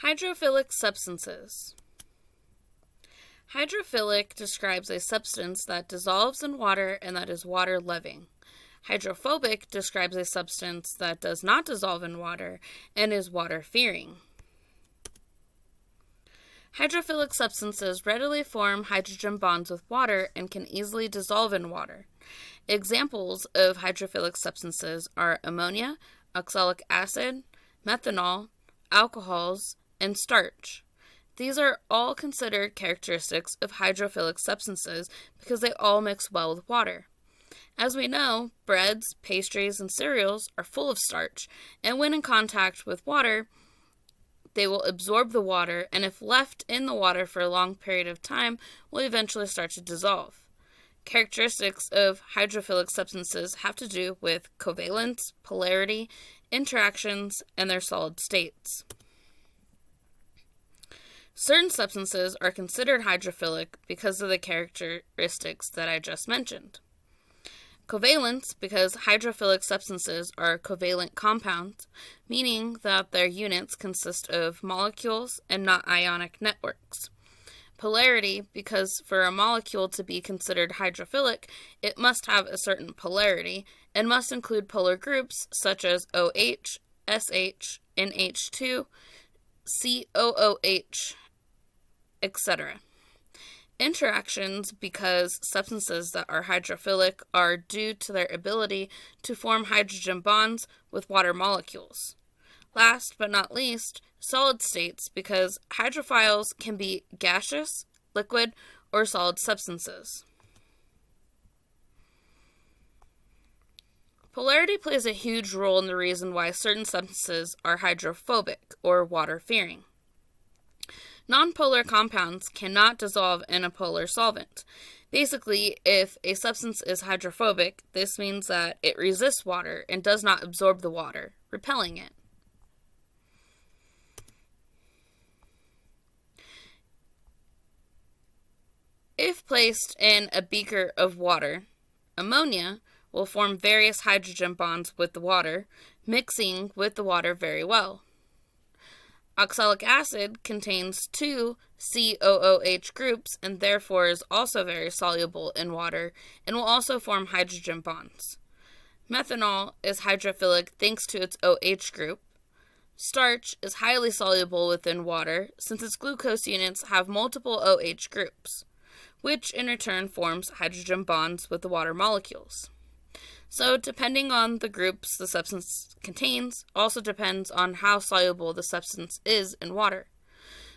Hydrophilic substances. Hydrophilic describes a substance that dissolves in water and that is water-loving. Hydrophobic describes a substance that does not dissolve in water and is water-fearing. Hydrophilic substances readily form hydrogen bonds with water and can easily dissolve in water. Examples of hydrophilic substances are ammonia, oxalic acid, methanol, alcohols, and starch. These are all considered characteristics of hydrophilic substances because they all mix well with water. As we know, breads, pastries, and cereals are full of starch, and when in contact with water, they will absorb the water, and if left in the water for a long period of time, will eventually start to dissolve. Characteristics of hydrophilic substances have to do with covalence, polarity, interactions, and their solid states. Certain substances are considered hydrophilic because of the characteristics that I just mentioned. Covalence, because hydrophilic substances are covalent compounds, meaning that their units consist of molecules and not ionic networks. Polarity, because for a molecule to be considered hydrophilic, it must have a certain polarity and must include polar groups such as OH, SH, NH2, COOH, etc. Interactions, because substances that are hydrophilic are due to their ability to form hydrogen bonds with water molecules. Last but not least, solid states, because hydrophiles can be gaseous, liquid, or solid substances. Polarity plays a huge role in the reason why certain substances are hydrophobic or water-fearing. Nonpolar compounds cannot dissolve in a polar solvent. Basically, if a substance is hydrophobic, this means that it resists water and does not absorb the water, repelling it. If placed in a beaker of water, ammonia will form various hydrogen bonds with the water, mixing with the water very well. Oxalic acid contains two COOH groups and therefore is also very soluble in water and will also form hydrogen bonds. Methanol is hydrophilic thanks to its OH group. Starch is highly soluble within water since its glucose units have multiple OH groups, which in return forms hydrogen bonds with the water molecules. So, depending on the groups the substance contains, also depends on how soluble the substance is in water.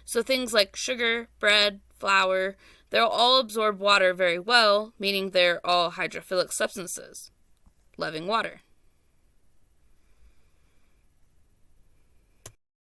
So things like sugar, bread, flour, they'll all absorb water very well, meaning they're all hydrophilic substances, loving water.